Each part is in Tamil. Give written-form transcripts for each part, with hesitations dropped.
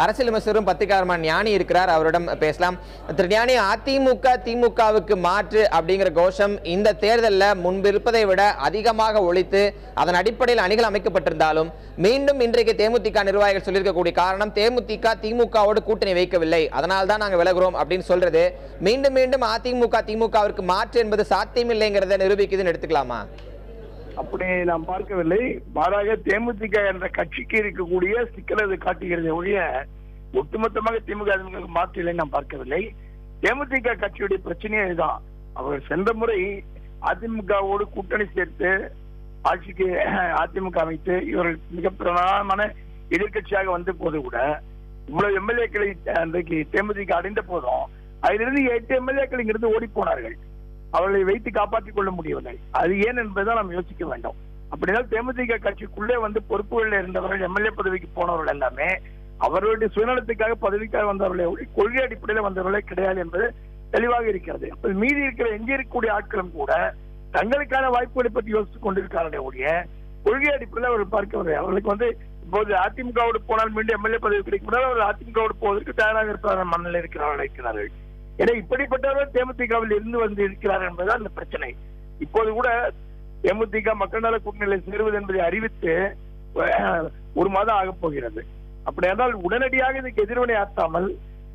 அரசியல் விமர்சகரும் பத்திரிகையாளருமான ஞானி இருக்கிறார், அவரிடம் பேசலாம். திரு ஞானி, அதிமுக திமுகவுக்கு மாற்று அப்படிங்கிற கோஷம் இந்த தேர்தலில் முன்பு இருப்பதை விட அதிகமாக ஒழித்து அதன் அடிப்படையில் அணிகள் அமைக்கப்பட்டிருந்தாலும் மீண்டும் இன்றைக்கு தேமுதிக நிர்வாகிகள் சொல்லியிருக்கக்கூடிய காரணம் தேமுதிக திமுகவோடு கூட்டணி வைக்கவில்லை, அதனால் தான் நாங்கள் விலகுறோம் அப்படின்னு சொல்றது மீண்டும் மீண்டும் அதிமுக திமுகவிற்கு மாற்று என்பது சாத்தியமில்லைங்கிறத நிரூபிக்குதுன்னு எடுத்துக்கலாமா? அப்படி நாம் பார்க்கவில்லை. மாறாக தேமுதிக என்ற கட்சிக்கு இருக்கக்கூடிய சிக்கலை காட்டுகிறதை ஒழிய ஒட்டுமொத்தமாக திமுக மாற்று இல்லை நாம் பார்க்கவில்லை. தேமுதிக கட்சியுடைய பிரச்சனையே இதுதான். அவர் சென்ற முறை அதிமுகவோடு கூட்டணி சேர்த்து ஆட்சிக்கு அதிமுக அமைத்து இவர்கள் மிக பிரதானமான எதிர்கட்சியாக வந்த போது கூட இவ்வளவு எம்எல்ஏக்களை அன்றைக்கு தேமுதிக அடைந்த போதும் அதிலிருந்து 8 எம்எல்ஏக்கள் இங்கிருந்து ஓடி போனார்கள். அவர்களை வைத்து காப்பாற்றிக் கொள்ள முடியவில்லை. அது ஏன் என்பதை நாம் யோசிக்க வேண்டும். அப்படினால் தேமுதிக கட்சிக்குள்ளே வந்து பொறுப்புகளில் இருந்தவர்கள் எம்எல்ஏ பதவிக்கு போனவர்கள் எல்லாமே அவர்களுடைய சுயநலத்துக்காக பதவிக்காக வந்தவர்களை கொள்கை அடிப்படையில் வந்தவர்களே கிடையாது என்பது தெளிவாக இருக்கிறது. அப்ப மீதி இருக்கிற எங்கே இருக்கக்கூடிய ஆட்களும் கூட தங்களுக்கான வாய்ப்புகளை பற்றி யோசித்துக் கொண்டிருக்கிறார்கள் ஒழிய கொள்கை அடிப்படையில் அவர்கள் பார்க்கவில்லை. அவர்களுக்கு வந்து இப்போது அதிமுகவோடு போனால் மீண்டும் எம்எல்ஏ பதவி கிடைக்கும் அவர்கள் அதிமுகவோடு போவதற்கு தயாராக இருப்பதாக மனநிலை இருக்கிறார்கள். ஏன்னா இப்படிப்பட்டவர்கள் தேமுதிகவில் இருந்து வந்து இருக்கிறார் என்பதுதான் இந்த பிரச்சனை. இப்போது கூட தேமுதிக மக்கள் நல கூட்டணியில் சேருவது என்பதை அறிவித்து 1 மாதம் ஆகப் போகிறது. அப்படி என்றால் உடனடியாக இதுக்கு எதிர்வினை ஆற்றாமல்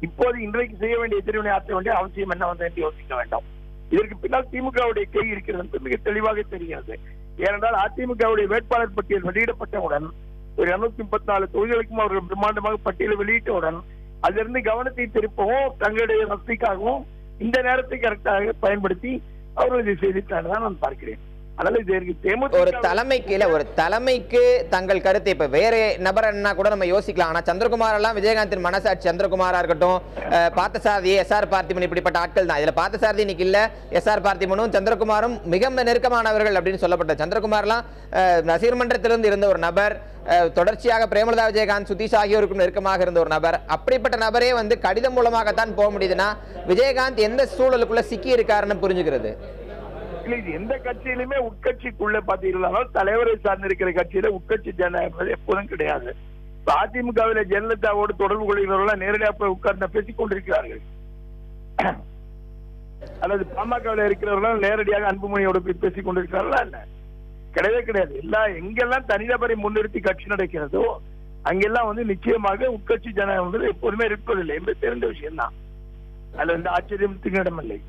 இப்போது இன்றைக்கு செய்ய வேண்டிய எதிர்வினை ஆற்ற வேண்டிய அவசியம் என்ன வந்து என்று யோசிக்க வேண்டும். இதற்கு பின்னால் திமுகவுடைய கை இருக்கிறது என்று மிக தெளிவாக தெரிகிறது. ஏனென்றால் அதிமுகவுடைய வேட்பாளர் பட்டியல் வெளியிடப்பட்டவுடன் ஒரு 234 தொகுதிகளுக்கும் அவர்கள் பிரம்மாண்டமாக பட்டியலை வெளியிட்டவுடன் அதிலிருந்து கவனத்தை திருப்பவும் தங்களுடைய வசதிக்காகவும் இந்த நேரத்தை கரெக்டாக பயன்படுத்தி அவர்கள் இதை செய்திருக்காங்க நான் பார்க்கிறேன். ஒரு தலைமைக்கு தங்கள் கருத்தை இப்ப வேற நபர் என்ன கூட நம்ம யோசிக்கலாம். ஆனா சந்திரகுமார் எல்லாம் விஜயகாந்தின் மனசாட்சி, சந்திரகுமாரா இருக்கட்டும், பார்த்தசாரதி, எஸ்ஆர் பார்த்திபன், இப்படிப்பட்ட ஆட்கள் தான். இதுல பார்த்தசாரதி இன்னைக்கு இல்ல, எஸ்ஆர் பார்த்திபனும் சந்திரகுமாரும் மிக நெருக்கமானவர்கள் அப்படின்னு சொல்லப்பட்ட சந்திரகுமார் எல்லாம் ரசிகர் மன்றத்திலிருந்து இருந்த ஒரு நபர், தொடர்ச்சியாக பிரேமலதா விஜயகாந்த், சுதீஷ் ஆகியோருக்கும் நெருக்கமாக இருந்த ஒரு நபர். அப்படிப்பட்ட நபரே வந்து கடிதம் மூலமாகத்தான் போக முடியுதுன்னா விஜயகாந்த் எந்த சூழலுக்குள்ள சிக்கி இருக்காருன்னு புரிஞ்சுக்கிறது. எந்த கட்சியிலுமே உட்கட்சிக்குள்ள பாத்தீங்கன்னா தலைவரை சார்ந்திருக்கிற கட்சியில உட்கட்சி ஜனநாயகம் எப்போதும் கிடையாது. அதிமுகவில ஜெயலலிதாவோடு தொடர்பு கொள்கிறவர்கள் நேரடியாக போய் உட்கார்ந்து பேசிக் கொண்டிருக்கிறார்கள். அல்லது பாமகவில் இருக்கிறவர்கள் நேரடியாக அன்புமணியோடு போய் பேசிக் கொண்டிருக்கிறார்களா? இல்ல, கிடையவே கிடையாது. எங்கெல்லாம் தனிநபரை முன்னிறுத்தி கட்சி நடக்கிறதோ அங்கெல்லாம் வந்து நிச்சயமாக உட்கட்சி ஜனநாயகம் எப்போதுமே இருப்பதில்லை என்பது தெரிந்த விஷயம் தான். அதுல எந்த ஆச்சரியத்துக்கு இடமில்லை.